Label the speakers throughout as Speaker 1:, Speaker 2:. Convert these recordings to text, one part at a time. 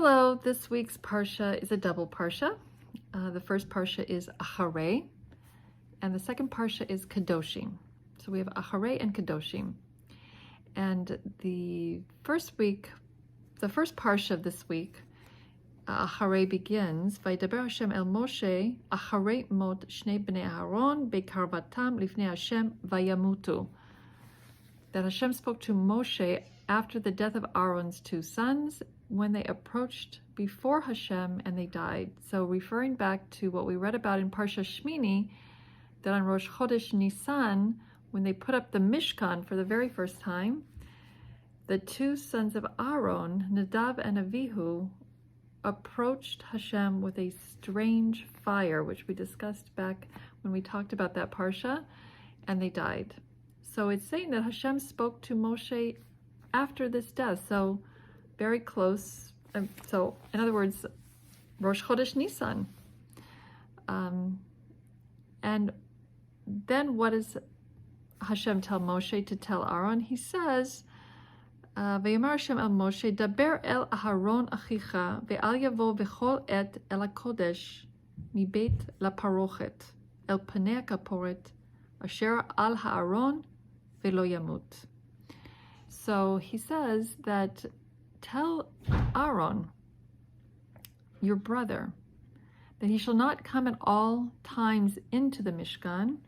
Speaker 1: Hello, this week's Parsha is a double Parsha. The first Parsha is Acharei, and the second Parsha is Kedoshim. So we have Acharei and Kedoshim. And the first Parsha of this week, Acharei begins, Vaydaber Hashem el Moshe, Acharei mot shnei bnei Aharon, bekarvatam lifnei Hashem vayamutu. That Hashem spoke to Moshe after the death of Aaron's two sons, when they approached before Hashem and they died. So referring back to what we read about in Parsha Shmini, that on Rosh Chodesh Nisan, when they put up the Mishkan for the very first time, the two sons of Aaron, Nadav and Avihu, approached Hashem with a strange fire, which we discussed back when we talked about that Parsha, and they died. So it's saying that Hashem spoke to Moshe after this death, so very close. So in other words, Rosh Chodesh Nisan. And then what does Hashem tell Moshe to tell Aaron? He says, Vayamar Hashem el Moshe, Daber el Aharon achicha, ve'al yavo v'chol et el HaKodesh, mibeit laparochet, el panei kaporet, asher al ha'aron ve'lo yamut. So he says that tell Aaron, your brother, that he shall not come at all times into the Mishkan,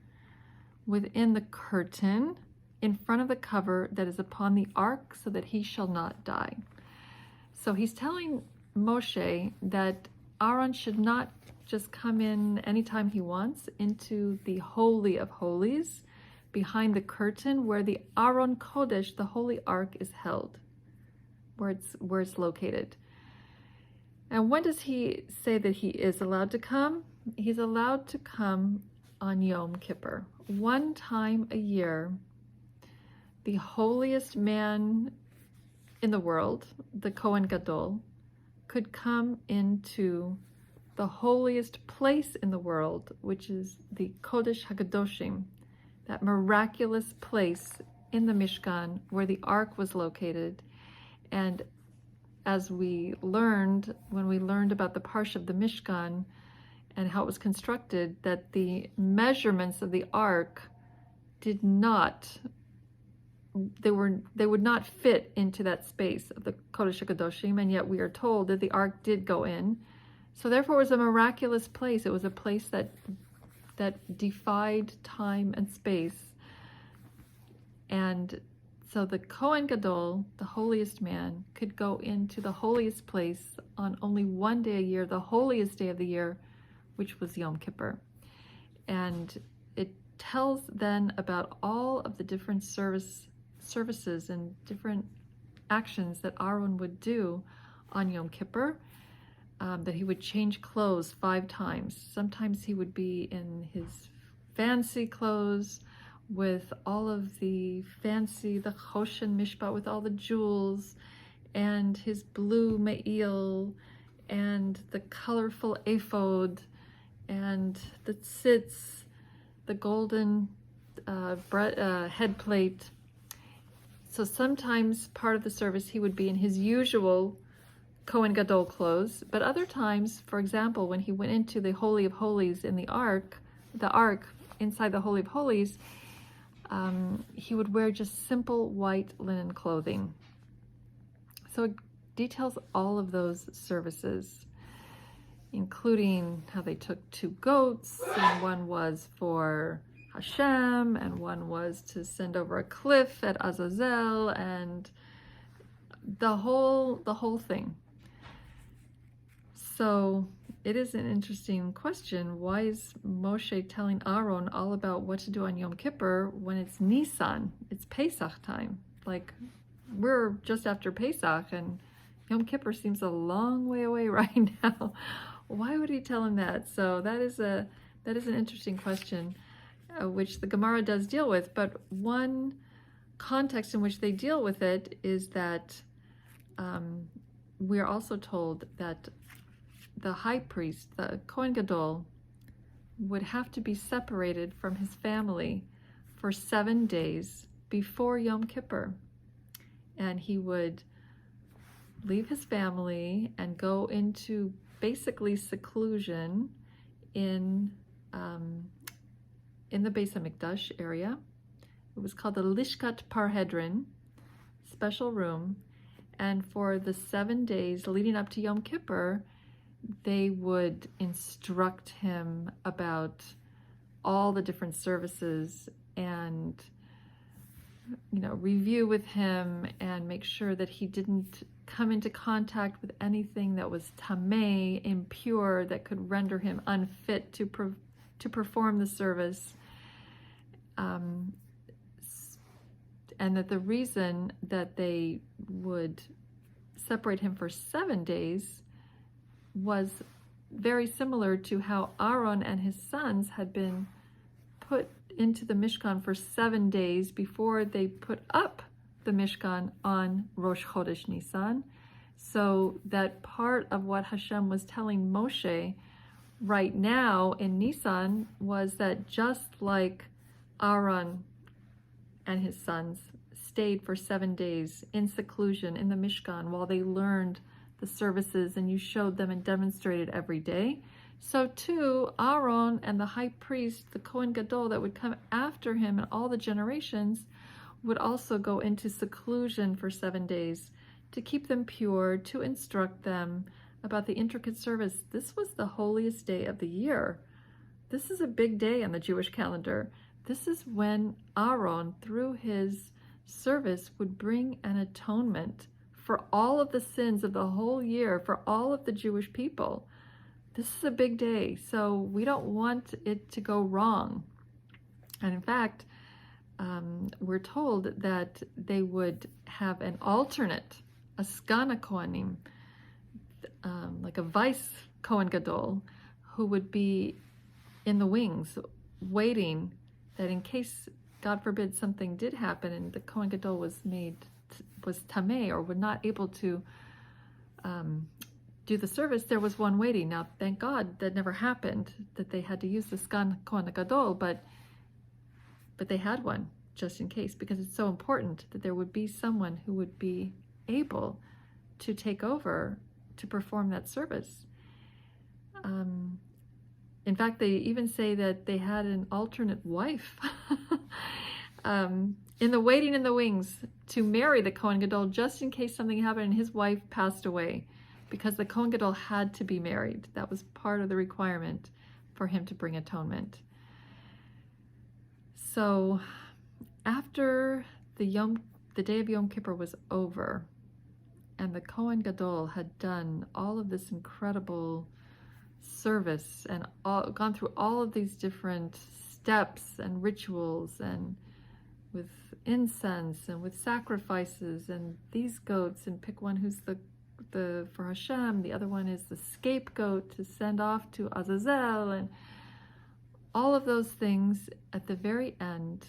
Speaker 1: within the curtain, in front of the cover that is upon the ark, so that he shall not die. So he's telling Moshe that Aaron should not just come in anytime he wants into the Holy of Holies, behind the curtain where the Aron Kodesh, the Holy Ark, is held, where it's located. And when does he say that he is allowed to come? He's allowed to come on Yom Kippur. One time a year, the holiest man in the world, the Kohen Gadol, could come into the holiest place in the world, which is the Kodesh HaKadoshim, that miraculous place in the Mishkan where the ark was located. And as we learned, when we learned about the Parsha of the Mishkan and how it was constructed, that the measurements of the ark they would not fit into that space of the Kodesh HaKadoshim, and yet we are told that the ark did go in. So therefore it was a miraculous place. It was a place that defied time and space. And so the Kohen Gadol, the holiest man, could go into the holiest place on only one day a year, the holiest day of the year, which was Yom Kippur. And it tells then about all of the different services and different actions that Aaron would do on Yom Kippur, that he would change clothes 5 times. Sometimes he would be in his fancy clothes, with all of the Choshen Mishpat, with all the jewels, and his blue me'il, and the colorful ephod, and the tzitz, the golden head plate. So sometimes part of the service he would be in his usual Kohen Gadol clothes, but other times, for example, when he went into the Holy of Holies in the ark inside the Holy of Holies, he would wear just simple white linen clothing. So it details all of those services, including how they took 2 goats, and one was for Hashem, and one was to send over a cliff at Azazel, and the whole thing. So it is an interesting question. Why is Moshe telling Aaron all about what to do on Yom Kippur when it's Nisan? It's Pesach time. Like, we're just after Pesach, and Yom Kippur seems a long way away right now. Why would he tell him that? So that is an interesting question, which the Gemara does deal with. But one context in which they deal with it is that we are also told that the high priest, the Kohen Gadol, would have to be separated from his family for 7 days before Yom Kippur. And he would leave his family and go into basically seclusion in the Beis HaMikdash area. It was called the Lishkat Parhedrin, special room. And for the 7 days leading up to Yom Kippur, they would instruct him about all the different services and, review with him and make sure that he didn't come into contact with anything that was tameh, impure, that could render him unfit to perform the service. And that the reason that they would separate him for 7 days was very similar to how Aaron and his sons had been put into the Mishkan for 7 days before they put up the Mishkan on Rosh Chodesh Nisan. So that part of what Hashem was telling Moshe right now in Nisan was that just like Aaron and his sons stayed for 7 days in seclusion in the Mishkan while they learned the services and you showed them and demonstrated every day, so too Aaron and the high priest, the Kohen Gadol that would come after him and all the generations would also go into seclusion for 7 days to keep them pure, to instruct them about the intricate service. This was the holiest day of the year. This is a big day on the Jewish calendar. This is when Aaron, through his service, would bring an atonement for all of the sins of the whole year, for all of the Jewish people. This is a big day, so we don't want it to go wrong. And in fact, we're told that they would have an alternate, a Sgana Kohanim, like a vice Kohen Gadol, who would be in the wings, waiting that in case, God forbid, something did happen and the Kohen Gadol was tameh or were not able to do the service, there was one waiting. Now, thank God that never happened, that they had to use the Sgan Kohen Gadol, but they had one just in case, because it's so important that there would be someone who would be able to take over to perform that service. In fact, they even say that they had an alternate wife in the waiting in the wings to marry the Kohen Gadol just in case something happened and his wife passed away, because the Kohen Gadol had to be married. That was part of the requirement for him to bring atonement. So after the day of Yom Kippur was over and the Kohen Gadol had done all of this incredible service and gone through all of these different steps and rituals, and with incense and with sacrifices and these goats, and pick one who's the for Hashem, the other one is the scapegoat to send off to Azazel, and all of those things. At the very end,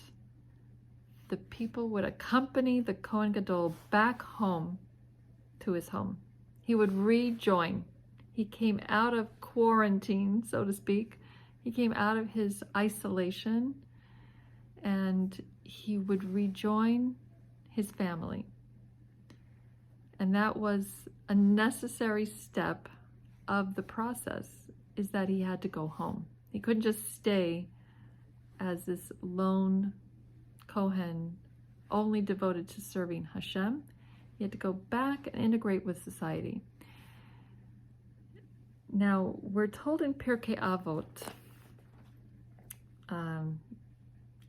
Speaker 1: the people would accompany the Kohen Gadol back home to his home. He would rejoin. He came out of quarantine, so to speak. He came out of his isolation and he would rejoin his family. And that was a necessary step of the process, is that he had to go home. He couldn't just stay as this lone Kohen, only devoted to serving Hashem. He had to go back and integrate with society. Now, we're told in Pirkei Avot,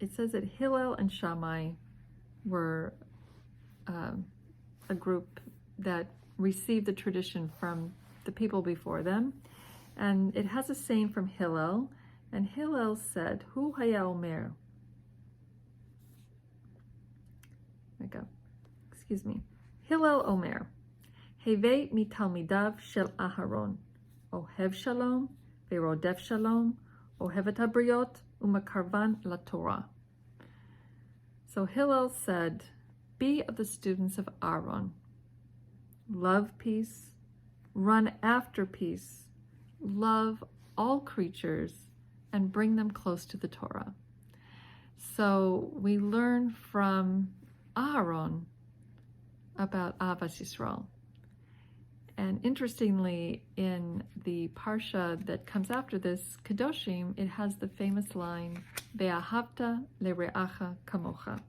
Speaker 1: it says that Hillel and Shammai were a group that received the tradition from the people before them. And it has a saying from Hillel, and Hillel said, Hu haya omer. Hillel omer, Heve mitalmidav shel Aharon, Ohev shalom, verodef shalom, Ohev et habriot, umakarvan la Torah. So Hillel said, be of the students of Aaron. Love peace, run after peace, love all creatures, and bring them close to the Torah. So we learn from Aaron about Ahavas Yisrael. And interestingly, in the Parsha that comes after this, Kedoshim, it has the famous line, Ve'ahavta lere'acha kamocha,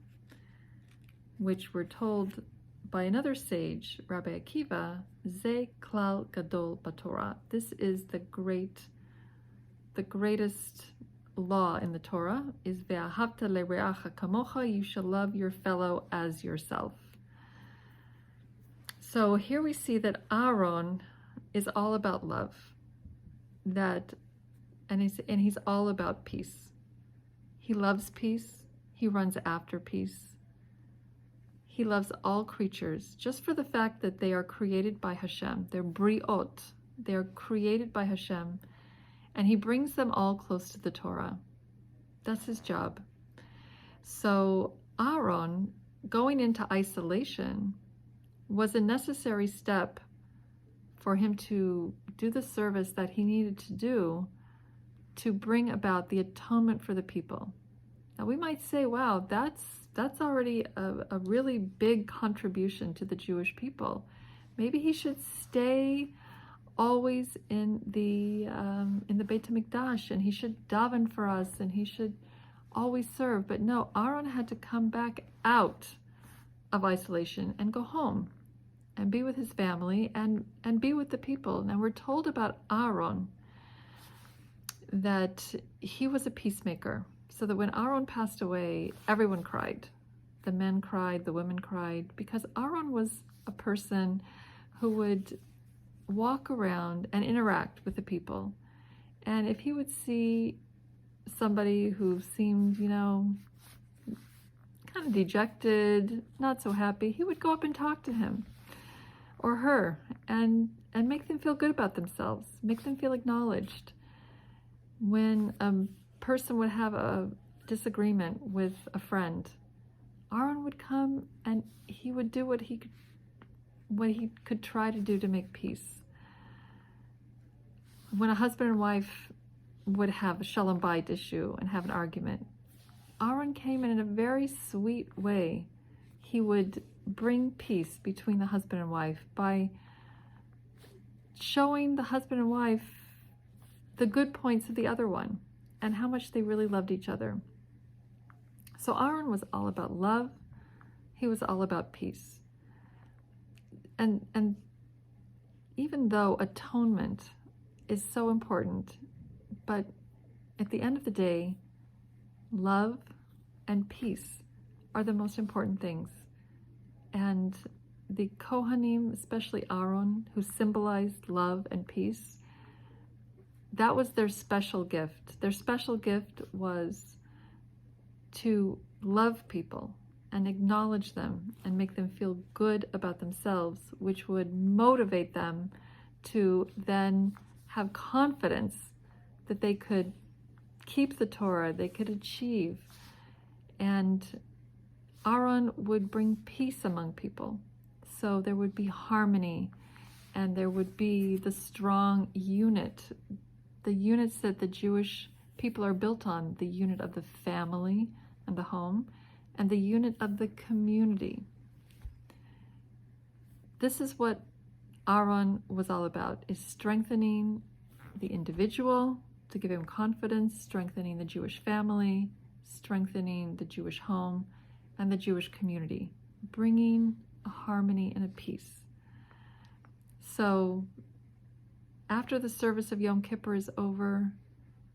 Speaker 1: which we're told by another sage, Rabbi Akiva, Ze klal gadol b'Torah. This is the greatest law in the Torah, is Ve'ahavta lere'acha kamocha, you shall love your fellow as yourself. So here we see that Aaron is all about love, and he's all about peace. He loves peace. He runs after peace. He loves all creatures just for the fact that they are created by Hashem. They're briot. They're created by Hashem, and he brings them all close to the Torah. That's his job. So Aaron, going into isolation, was a necessary step for him to do the service that he needed to do to bring about the atonement for the people. Now we might say, wow, that's already a really big contribution to the Jewish people. Maybe he should stay always in the Beit HaMikdash, and he should daven for us, and he should always serve. But no, Aaron had to come back out of isolation and go home and be with his family and be with the people. Now we're told about Aaron that he was a peacemaker, so that when Aaron passed away, everyone cried. The men cried, the women cried, because Aaron was a person who would walk around and interact with the people. And if he would see somebody who seemed, kind of dejected, not so happy, he would go up and talk to him or her and make them feel good about themselves, make them feel acknowledged. When a person would have a disagreement with a friend, Aaron would come and he would do what he could try to do to make peace. When a husband and wife would have a shalom bayit issue and have an argument, Aaron came in a very sweet way. He would bring peace between the husband and wife by showing the husband and wife the good points of the other one and how much they really loved each other. So Aaron was all about love. He was all about peace. And even though atonement is so important, but at the end of the day, love and peace are the most important things. And the Kohanim, especially Aaron, who symbolized love and peace, that was their special gift. Their special gift was to love people and acknowledge them and make them feel good about themselves, which would motivate them to then have confidence that they could keep the Torah, they could achieve. And Aaron would bring peace among people. So there would be harmony, and there would be the strong unit, the units that the Jewish people are built on, the unit of the family and the home, and the unit of the community. This is what Aaron was all about, is strengthening the individual to give him confidence, strengthening the Jewish family, strengthening the Jewish home, and the Jewish community, bringing a harmony and a peace. So after the service of Yom Kippur is over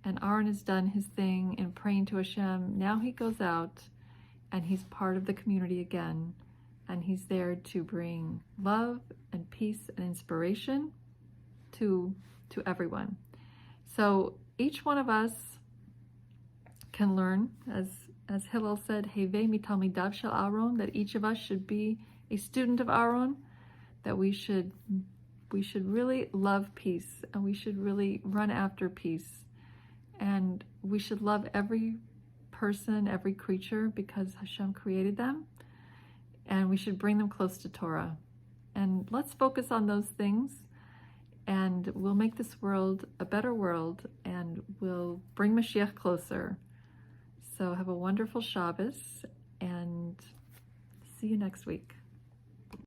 Speaker 1: and Aaron has done his thing in praying to Hashem, now he goes out and he's part of the community again, and he's there to bring love and peace and inspiration to everyone. So each one of us can learn, as Hillel said, Hevei mitalmidav shel Aaron, that each of us should be a student of Aaron, that we should really love peace, and we should really run after peace, and we should love every person, every creature, because Hashem created them, and we should bring them close to Torah. And let's focus on those things, and we'll make this world a better world, and we'll bring Mashiach closer. So have a wonderful Shabbos, and see you next week.